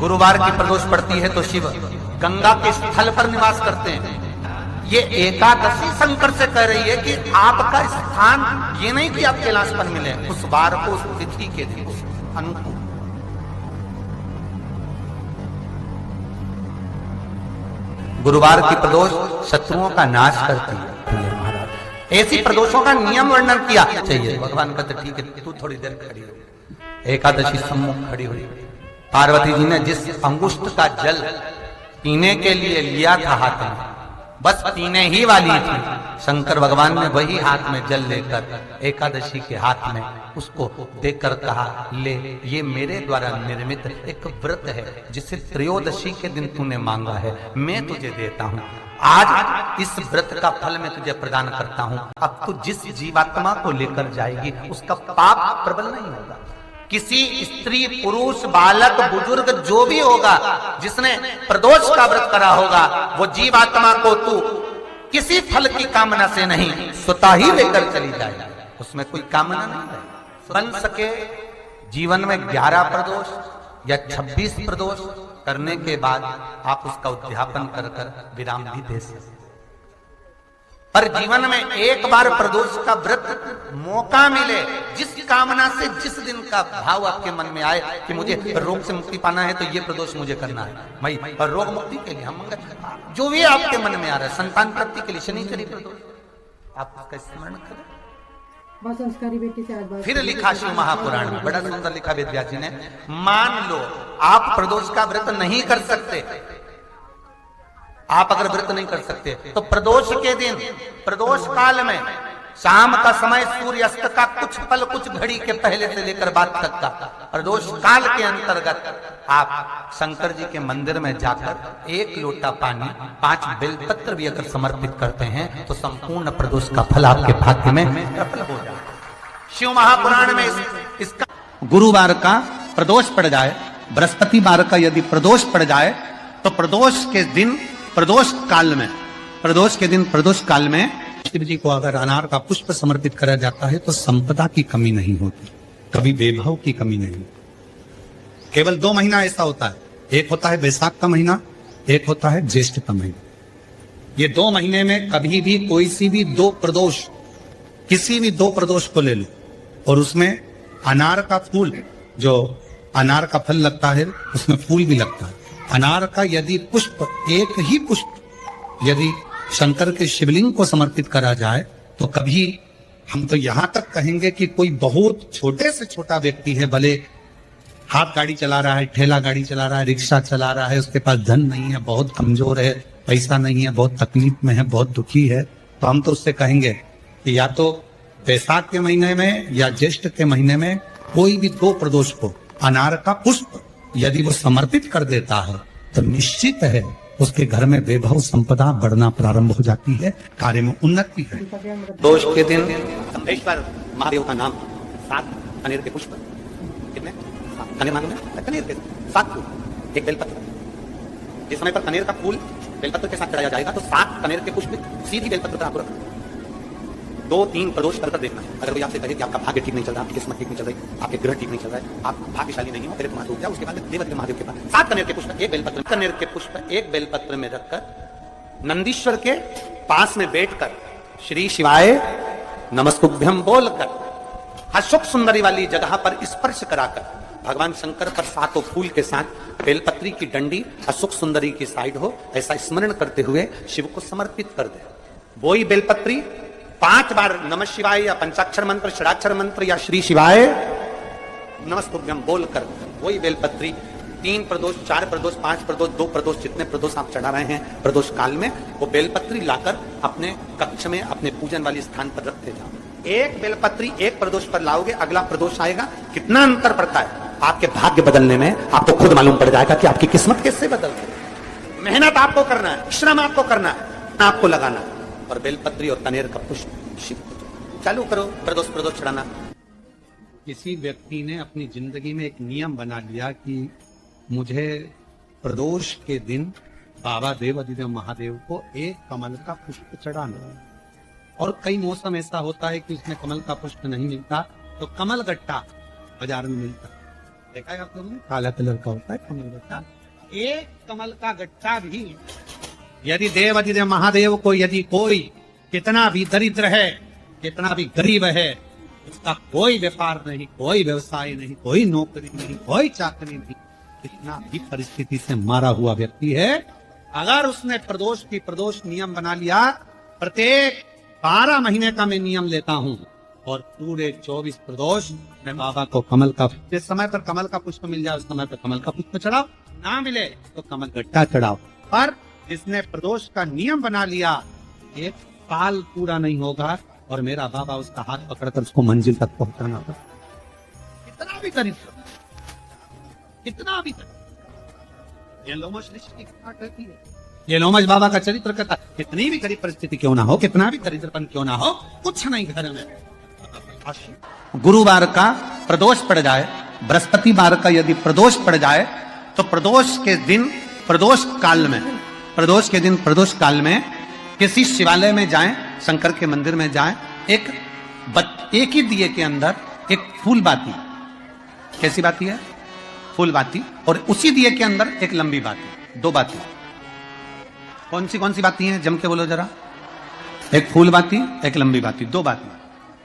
गुरुवार की प्रदोष पड़ती है तो शिव गंगा के स्थल पर निवास करते हैं। ये एकादशी शंकर से कह रही है कि आपका स्थान ये नहीं कि आप कैलाश पर मिले, उस वार को, उस तिथि के दिन, उस अनुकूल। गुरुवार की प्रदोष शत्रुओं का नाश करती है। ऐसी प्रदोषों का नियम वर्णन किया चाहिए। भगवान कहते ठीक है तू थोड़ी देर खड़ी हो। एकादशी सम्मुख खड़ी हुई। पार्वती जी ने जिस अंगुष्ठ का जल पीने के लिए लिया था हाथ में, बस पीने ही वाली थी, शंकर भगवान ने वही हाथ में जल लेकर एकादशी के हाथ में उसको देकर कहा, ले ये मेरे द्वारा निर्मित एक व्रत है जिसे त्रयोदशी के दिन तूने मांगा है, मैं तुझे देता हूं। आज इस व्रत का फल मैं तुझे प्रदान करता हूं। अब तू जिस जीवात्मा को लेकर जाएगी उसका पाप प्रबल नहीं होगा। किसी स्त्री, पुरुष, बालक, बुजुर्ग जो भी होगा जिसने प्रदोष का व्रत करा होगा, वो जीवात्मा को तू किसी फल की कामना से नहीं, स्वतः ही लेकर चली जाएगी। उसमें कोई कामना नहीं है। बन सके जीवन में 11 प्रदोष या 26 प्रदोष करने के बाद आप उसका उद्यापन कर कर विराम भी दे सकते। पर जीवन में एक बार प्रदोष का व्रत मौका मिले, जिस कामना से, जिस दिन का भाव आपके मन में आए कि मुझे रोग से मुक्ति पाना है तो ये प्रदोष मुझे करना है भाई, और रोग मुक्ति के लिए हम जो भी आपके मन में आ रहा है, संतान प्राप्ति के लिए शनिचरी प्रदोष, आप उसका स्मरण करें। संस्कारी बेटी से आज फिर लिखा शिव महापुराण में, बड़ा सुंदर लिखा वेद व्यास जी ने। मान लो आप प्रदोष का व्रत नहीं कर सकते, आप अगर व्रत नहीं कर सकते तो प्रदोष के दिन, प्रदोष काल में शाम का समय, सूर्यास्त का कुछ पल, कुछ घड़ी के पहले से लेकर बाद तक का प्रदोष काल के अंतर्गत आप शंकर जी के मंदिर में जाकर 1 लोटा पानी, 5 बेलपत्र भी अगर समर्पित करते हैं तो संपूर्ण प्रदोष का फल आपके भाग्य में प्रबल हो जाए। शिव महापुराण में इसका गुरुवार का प्रदोष पड़ जाए, बृहस्पतिवार का यदि प्रदोष पड़ जाए तो प्रदोष के दिन, प्रदोष काल में, प्रदोष के दिन, प्रदोष काल में शिव जी को अगर अनार का पुष्प समर्पित करा जाता है तो संपदा की कमी नहीं होती, कभी वैभव की कमी नहीं। केवल 2 महीना ऐसा होता है, एक होता है वैशाख का महीना, एक होता है ज्येष्ठ का महीना। ये 2 महीने में कभी भी कोई सी भी 2 प्रदोष, किसी भी 2 प्रदोष को ले लो और उसमें अनार का फूल, जो अनार का फल लगता है उसमें फूल भी लगता है, अनार का यदि पुष्प, एक ही पुष्प यदि शंकर के शिवलिंग को समर्पित करा जाए तो कभी, हम तो यहां तक कहेंगे कि कोई बहुत छोटे से छोटा व्यक्ति है, भले हाथ गाड़ी चला रहा है, ठेला गाड़ी चला रहा है, रिक्शा चला रहा है, उसके पास धन नहीं है, बहुत कमजोर है, पैसा नहीं है, बहुत तकलीफ में है, बहुत दुखी है, तो हम तो उससे कहेंगे कि या तो वैशाख के महीने में या ज्येष्ठ के महीने में कोई भी 2 प्रदोष को अनार का पुष्प यदि वो समर्पित कर देता है तो निश्चित है उसके घर में वैभव संपदा बढ़ना प्रारंभ हो जाती है, कार्य में उन्नति है। दोष के दिन संभेश्वर महादेव का नाम 7 कनेर के पुष्प, कितने? कनेर मालूम है? कनेर के 7 फूल, 1 बेलपत्र। जिस समय पर कनेर का फूल बेलपत्र के साथ चढ़ाया जाएगा तो 7 कनेर के पुष्प सीधी बेलपत्र पर आपको रखना। 2-3 प्रदोष कर देखना है। अगर कोई आपसे कहे कि आपका भाग्य ठीक नहीं चल रहा, आपकी किस्मत ठीक नहीं चल रही, आपके ग्रह ठीक नहीं चल रहा है, आप भाग्यशाली नहीं हो, फिर माथ उठ जाओ, उसके बाद देवत्र महादेव के पास 7 कनेर के पुष्प, 1 बेलपत्र, कनेर के पुष्प 1 बेलपत्र में रखकर नंदीश्वर के पास में बैठकर श्री शिवाय नमस्तुभ्यम बोलकर अशोक सुंदरी वाली जगह पर स्पर्श कराकर भगवान शंकर पर 7 फूल के साथ बेलपत्री की डंडी अशोक सुंदरी की साइड हो, ऐसा स्मरण करते हुए शिव को समर्पित कर दे। वही बेलपत्री 5 बार नमः शिवाय या पंचाक्षर मंत्र, षडाक्षर मंत्र या श्री शिवाय नमस्तुभ्यम बोलकर वही बेलपत्री 3 प्रदोष, 4 प्रदोष, 5 प्रदोष, 2 प्रदोष, जितने प्रदोष आप चढ़ा रहे हैं प्रदोष काल में, वो बेलपत्री लाकर अपने कक्ष में, अपने पूजन वाले स्थान पर रखते जाओ। 1 बेलपत्री 1 प्रदोष पर लाओगे, अगला प्रदोष आएगा, कितना अंतर पड़ता है आपके भाग्य बदलने में, आपको खुद मालूम पड़ जाएगा कि आपकी किस्मत कैसे बदलती है। मेहनत आपको करना है, श्रम आपको करना है, आपको लगाना है, और बेलपत्री और कनेर का पुष्प शिव को चालू करो, प्रदोष चढ़ाना। किसी व्यक्ति ने अपनी जिंदगी में एक नियम बना लिया कि मुझे प्रदोष के दिन बाबा देवाधिदेव महादेव को 1 कमल का पुष्प चढ़ाना। और कई मौसम ऐसा होता है कि उसमें कमल का पुष्प नहीं मिलता तो कमल गट्टा बाजार में मिलता, देखा है आप लोगों ने, काला कलर का होता है कमल गट्टा। एक कमल का गट्टा भी यदि देव महादेव को यदि कोई कितना भी दरिद्र है, कितना भी गरीब है, उसका कोई व्यापार नहीं, कोई व्यवसाय नहीं, कोई नौकरी नहीं, कोई चाकरी नहीं, कितना भी परिस्थिति से मारा हुआ व्यक्ति है, अगर उसने प्रदोष नियम बना लिया, प्रत्येक 12 महीने का मैं नियम लेता हूँ और पूरे 24 प्रदोष मैं बाबा को कमल का, जिस समय पर कमल का पुष्प मिल जाए उस समय पर कमल का पुष्प चढ़ाओ, ना मिले तो कमल गट्टा चढ़ाओ। पर जिसने प्रदोष का नियम बना लिया, एक साल पूरा नहीं होगा और मेरा बाबा उसका हाथ पकड़कर उसको मंजिल तक पहुंचाना होगा। कितना भी दरिद्र, कितना भी दरिद्र, ये लोमश ऋषि की कथा कहती है, ये लोमश बाबा का चरित्र कहता, कितनी भी गरीब परिस्थिति क्यों ना हो, कितना भी दरिद्रपन क्यों ना हो, कुछ नहीं घर में। गुरुवार का प्रदोष पड़ जाए, बृहस्पतिवार का यदि प्रदोष पड़ जाए, तो प्रदोष के दिन, प्रदोष काल में, प्रदोष के दिन, प्रदोष काल में किसी शिवालय में जाएं, शंकर के मंदिर में जाएं, एक ही दिए के अंदर एक फूल बाती, कैसी बाती है, फूल बाती, और उसी दिए के अंदर एक लंबी बाती, 2 बाती। कौन सी बाती हैं, जम के बोलो जरा। एक फूल बाती, एक लंबी बाती, 2 बाती।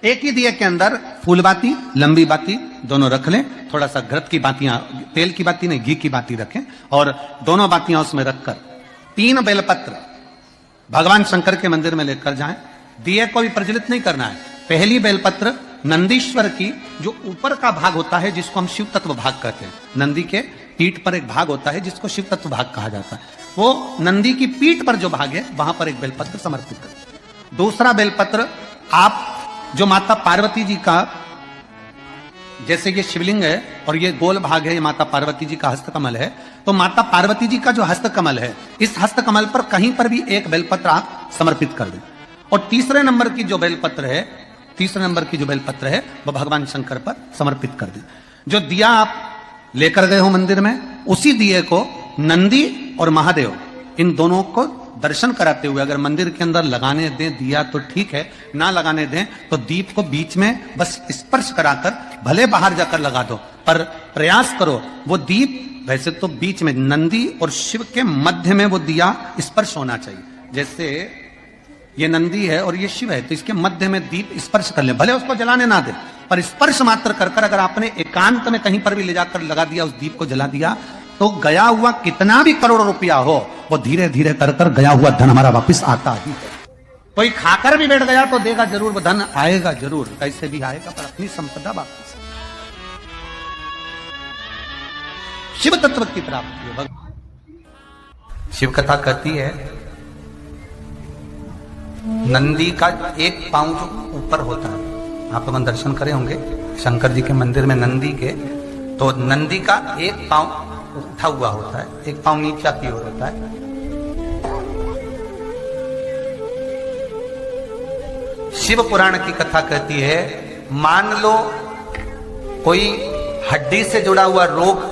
एक ही दिए के अंदर फूल बाती, लंबी बाती दोनों रख लें, थोड़ा सा घृत की बातियां, तेल की बाती नहीं, घी की बाती रखें, और दोनों बातियां उसमें रखकर 3 बेलपत्र भगवान शंकर के मंदिर में लेकर जाएं। दिए को भी प्रज्वलित नहीं करना है। पहली बेलपत्र नंदीश्वर की, जो ऊपर का भाग होता है जिसको हम शिव तत्व भाग कहते हैं, नंदी के पीठ पर एक भाग होता है जिसको शिव तत्व भाग कहा जाता है, वो नंदी की पीठ पर जो भाग है वहां पर एक बेलपत्र समर्पित करें। दूसरा बेलपत्र आप जो माता पार्वती जी का, जैसे ये शिवलिंग है और ये गोल भाग है, ये माता पार्वती जी का हस्तकमल है, तो माता पार्वती जी का जो हस्तकमल है, इस हस्तकमल पर कहीं पर भी एक बेलपत्र आप समर्पित कर दें। और तीसरे नंबर की जो बेलपत्र है वो भगवान शंकर पर समर्पित कर दें। जो दिया आप लेकर गए हो मंदिर में, उसी दिए को नंदी और महादेव, इन दोनों को दर्शन कराते हुए अगर मंदिर के अंदर लगाने दें दिया तो ठीक है, ना लगाने दें तो दीप को बीच में बस स्पर्श कराकर, भले बाहर जाकर लगा दो, पर प्रयास करो वो दीप, वैसे तो बीच में नंदी और शिव के मध्य में वो दिया स्पर्श होना चाहिए। जैसे ये नंदी है और ये शिव है, तो इसके मध्य में दीप स्पर्श कर ले, भले उसको जलाने ना दे, पर स्पर्श मात्र कर कर अगर आपने एकांत में कहीं पर भी ले जाकर लगा दिया, उस दीप को जला दिया, तो गया हुआ कितना भी करोड़ रुपया हो, वो धीरे धीरे कर कर गया हुआ धन हमारा वापस आता ही है। कोई खाकर भी बैठ गया तो देगा जरूर, वो धन आएगा जरूर, कैसे भी आएगा, पर अपनी संपदा वापस। शिव तत्व की प्राप्ति है। शिव कथा कहती है, नंदी का एक पांव जो ऊपर होता है, आप लोग दर्शन करे होंगे शंकर जी के मंदिर में नंदी के, तो नंदी का एक पांव उठा हुआ होता है, एक पांव नीचा की ओर होता है। शिव पुराण की कथा कहती है, मान लो कोई हड्डी से जुड़ा हुआ रोग,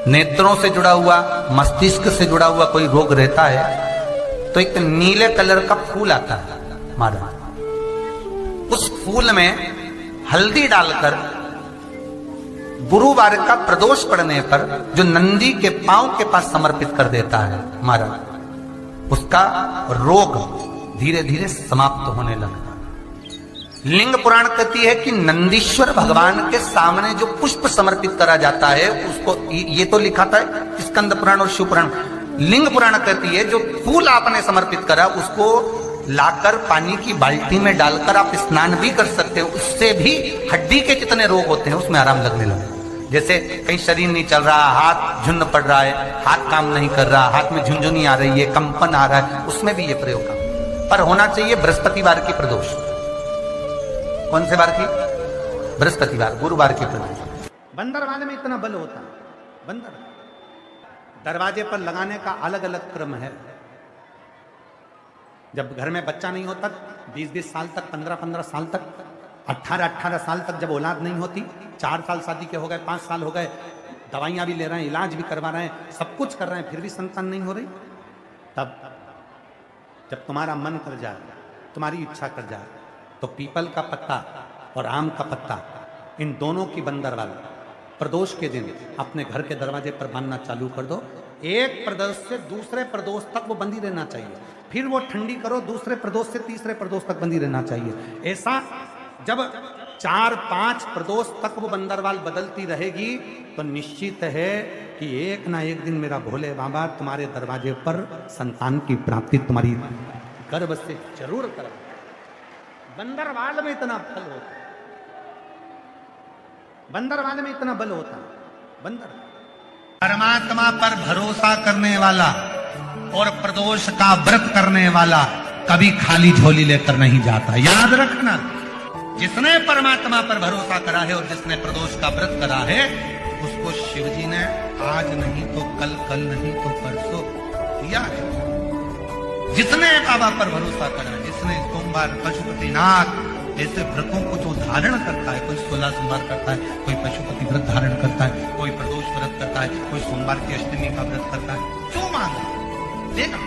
नेत्रों से जुड़ा हुआ, मस्तिष्क से जुड़ा हुआ कोई रोग रहता है, तो एक नीले कलर का फूल आता है महाराज, उस फूल में हल्दी डालकर गुरुवार का प्रदोष पड़ने पर जो नंदी के पांव के पास समर्पित कर देता है महाराज, उसका रोग धीरे धीरे समाप्त होने लगता है। लिंग पुराण कहती है कि नंदीश्वर भगवान के सामने जो पुष्प समर्पित करा जाता है उसको, ये तो लिखा था स्कंद पुराण और शिव पुराण, लिंग पुराण कहती है जो फूल आपने समर्पित करा उसको लाकर पानी की बाल्टी में डालकर आप स्नान भी कर सकते हो, उससे भी हड्डी के जितने रोग होते हैं उसमें आराम लगने लगे। जैसे कहीं शरीर नहीं चल रहा, हाथ झुन्न पड़ रहा है, हाथ काम नहीं कर रहा, हाथ में झुंझुनी आ रही है, कंपन आ रहा है, उसमें भी ये प्रयोग काम, पर होना चाहिए बृहस्पतिवार की प्रदोष। कौन से बार की? बृहस्पतिवार, गुरुवार की प्रदोष। बंदरवाले में इतना बल होता है, बंदर दरवाजे पर लगाने का अलग अलग क्रम है। जब घर में बच्चा नहीं होता, 20-20 साल तक, 15-15 साल तक, 18-18 साल तक जब औलाद नहीं होती, 4 साल शादी के हो गए, 5 साल हो गए, दवाइयां भी ले रहे हैं, इलाज भी करवा रहे हैं, सब कुछ कर रहे हैं, फिर भी संतान नहीं हो रही, तब जब तुम्हारा मन कर जाए, तुम्हारी इच्छा कर जाए, तो पीपल का पत्ता और आम का पत्ता इन दोनों की बंदरवाल प्रदोष के दिन अपने घर के दरवाजे पर बांधना चालू कर दो। एक प्रदोष से दूसरे प्रदोष तक वो बंदी रहना चाहिए, फिर वो ठंडी करो, दूसरे प्रदोष से तीसरे प्रदोष तक बंदी रहना चाहिए। ऐसा जब 4-5 प्रदोष तक वो बंदरवाल बदलती रहेगी तो निश्चित है कि एक ना एक दिन मेरा भोले बाबा तुम्हारे दरवाजे पर संतान की प्राप्ति तुम्हारी गर्भ से जरूर कर। बंदरवाल में इतना बल होता है, बंदरवाल में इतना बल होता है। बंदर परमात्मा पर भरोसा करने वाला और प्रदोष का व्रत करने वाला कभी खाली झोली लेकर नहीं जाता। याद रखना, जिसने परमात्मा पर भरोसा करा है और जिसने प्रदोष का व्रत करा है उसको शिवजी ने आज नहीं तो कल, कल नहीं तो परसों दिया है। जिसने बाबा पर भरोसा करा, जिसने सोमवार पशुपतिनाथ ऐसे व्रतों को जो धारण करता है, कोई 16 सोमवार करता है, कोई पशुपति व्रत धारण करता है, कोई प्रदोष व्रत करता है, कोई सोमवार की अष्टमी का व्रत करता है, जो मांगे देगा।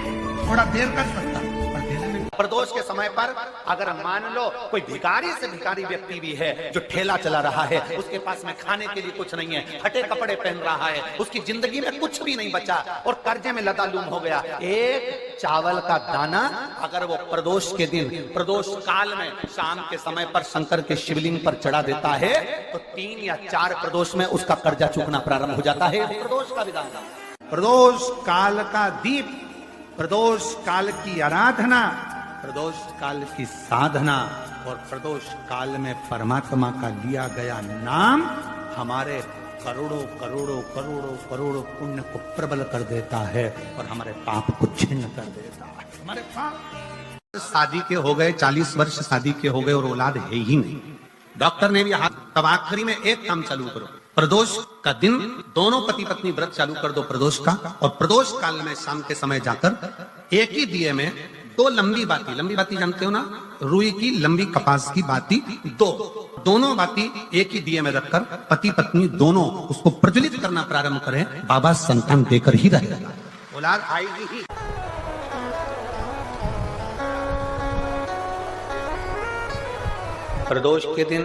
थोड़ा देर कर सकता है पर देने में। प्रदोष के समय पर अगर मान लो कोई भिखारी से भिखारी व्यक्ति भी है जो ठेला चला रहा है, उसके पास में खाने के लिए कुछ नहीं है, फटे कपड़े पहन रहा है, उसकी जिंदगी में कुछ भी नहीं बचा और कर्जे में लदालूम हो गया, एक चावल का दाना अगर वो प्रदोष के दिन, प्रदोष काल में शाम के समय पर शंकर के शिवलिंग पर चढ़ा देता है तो 3 या 4 प्रदोष में उसका कर्जा चूकना प्रारंभ हो जाता है। प्रदोष का विधान, प्रदोष काल का दीप, प्रदोष काल की आराधना, प्रदोष काल की साधना और प्रदोष काल में परमात्मा का लिया गया नाम हमारे करोड़ों करोड़ों करोड़ों करोड़ों पुण्य को प्रबल कर देता है और हमारे पाप को छिन्न कर देता है। हमारे पाप, शादी के हो गए 40 वर्ष, शादी के हो गए और औलाद है ही नहीं, डॉक्टर ने भी हाथ, तब आखिरी में एक काम चालू करो, प्रदोष का दिन दोनों पति पत्नी व्रत चालू कर दो प्रदोष का, और प्रदोष काल में शाम के समय जाकर एक ही दिए में 2 लंबी बाती जानते हो ना, रुई की लंबी कपास की बाती, दोनों बाती एक ही दिए में रखकर पति पत्नी दोनों उसको प्रज्वलित करना प्रारंभ करें, बाबा संतान देकर ही रहेगा, औलाद आएगी ही। प्रदोष के दिन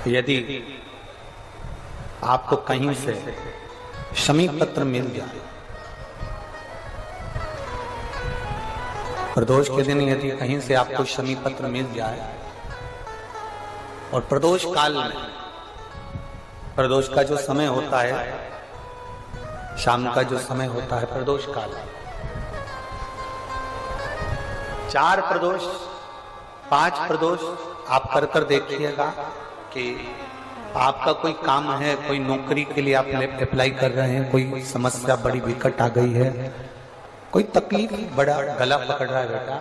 यदि आपको कहीं से शमी पत्र मिल जाए, प्रदोष के दिन यदि कहीं से आपको शमी पत्र मिल जाए और प्रदोष काल में, प्रदोष का जो समय होता है, शाम का जो समय होता है प्रदोष काल, 4 प्रदोष 5 प्रदोष आप कर देखिएगा कि आपका कोई काम है, कोई नौकरी के लिए आप अप्लाई कर रहे हैं, कोई समस्या बड़ी विकट आ गई है, कोई तकलीफ, बड़ा गला पकड़ रहा है बेटा,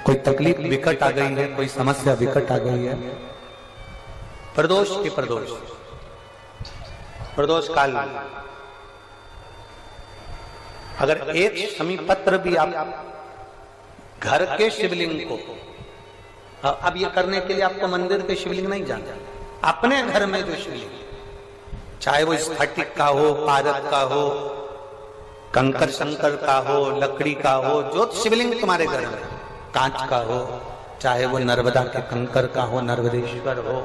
कोई तकलीफ विकट आ गई है, कोई समस्या विकट आ गई है, प्रदोष के प्रदोष काल में अगर एक शमी पत्र भी आप घर के शिवलिंग को, अब ये करने के लिए आपको मंदिर के शिवलिंग नहीं जाना, अपने घर में जो शिवलिंग, चाहे वो स्फटिक का हो, पारद का हो, कंकर शंकर का हो, लकड़ी का हो, जो शिवलिंग तुम्हारे घर में, कांच का हो, चाहे वो नर्मदा के कंकर का हो, नर्मदेश्वर हो,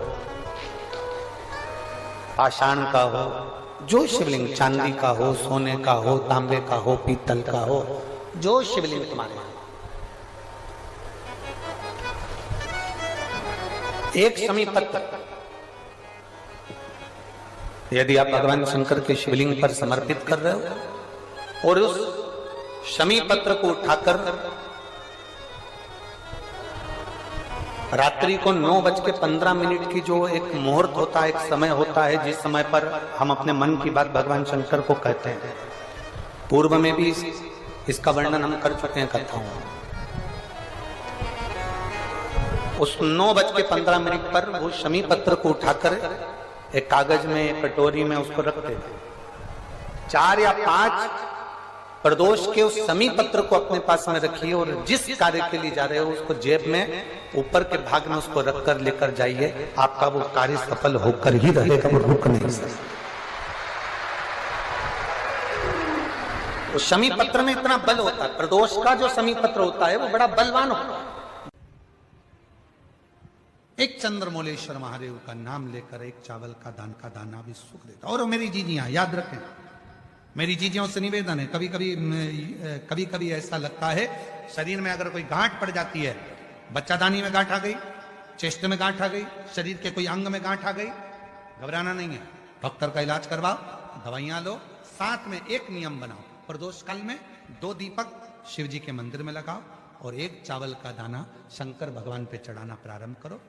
पाषाण का हो, जो शिवलिंग, चांदी का हो, सोने का हो, तांबे का हो, पीतल का हो, जो शिवलिंग तुम्हारे, एक शमी पत्र यदि आप भगवान शंकर के शिवलिंग पर समर्पित कर रहे हो और उस शमी पत्र को उठाकर रात्रि को 9:15 की जो एक मुहूर्त होता है, एक समय होता है जिस समय पर हम अपने मन की बात भगवान शंकर को कहते हैं, पूर्व में भी इसका वर्णन हम कर चुके हैं कथाओं में, उस 9:15 पर वो शमी पत्र को उठाकर एक कागज में, एक कटोरी में उसको रखते थे। 4 या 5 प्रदोष के उस शमी पत्र को अपने पास में रखिए और जिस कार्य के लिए जा रहे हो उसको जेब में ऊपर के भाग में उसको रखकर लेकर जाइए, आपका वो कार्य सफल होकर ही रहेगा, वो रुक नहीं सकता। उस शमी पत्र में इतना बल होता है, प्रदोष का जो शमी पत्र होता है वो बड़ा बलवान होता है। एक चंद्रमौलेश्वर महादेव का नाम लेकर एक चावल का दाना भी सुख देता। और मेरी जीजियां याद रखें, मेरी जीजियों से निवेदन है, कभी कभी ऐसा लगता है शरीर में अगर कोई गांठ पड़ जाती है, बच्चादानी में गांठ आ गई, चेस्ट में गांठ आ गई, शरीर के कोई अंग में गांठ आ गई, घबराना नहीं है, डॉक्टर का इलाज करवाओ, दवाइयां लो, साथ में एक नियम बनाओ, प्रदोष काल में 2 दीपक शिव जी के मंदिर में लगाओ और एक चावल का दाना शंकर भगवान पे चढ़ाना प्रारंभ करो।